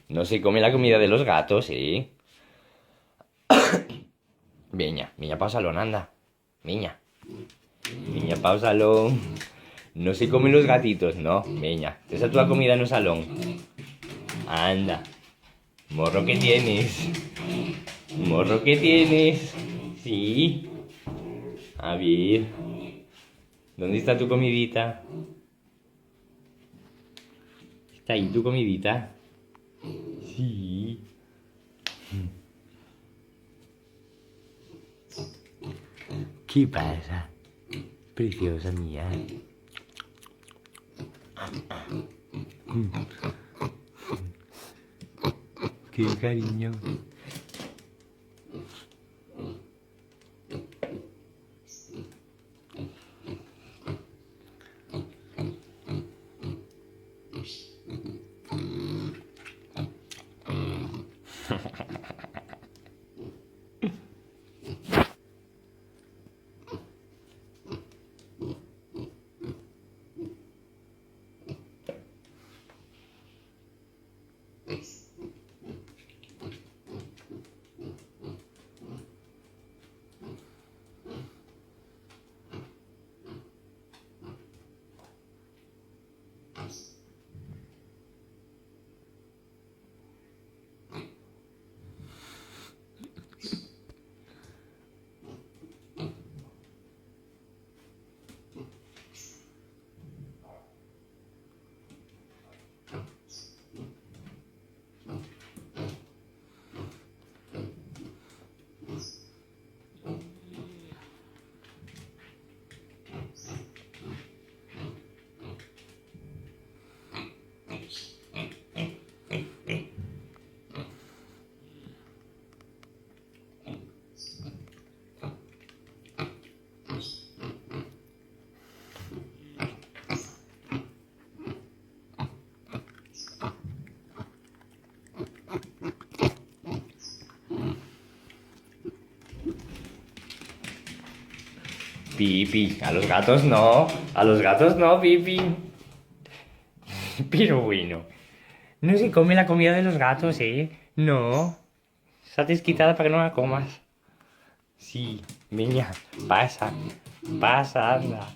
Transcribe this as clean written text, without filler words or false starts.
No se come la comida de los gatos, ¿eh? Miña, miña, pa' salón, anda. Miña. Miña, pa' salón. No se comen los gatitos, no. Miña, esa es tu comida en el salón. Anda. Morro que tienes. Morro que tienes. Sí. A ver. ¿Dónde está tu comidita? ¿Está ahí tu comidita? Sí. ¿Qué pasa? Preciosa mía. Qué cariño. Pipi, a los gatos no. A los gatos no, Pipi. Pero bueno. No se come la comida de los gatos, ¿eh? No. Está desquitada para que no la comas. Sí, niña, pasa. Pasa, anda.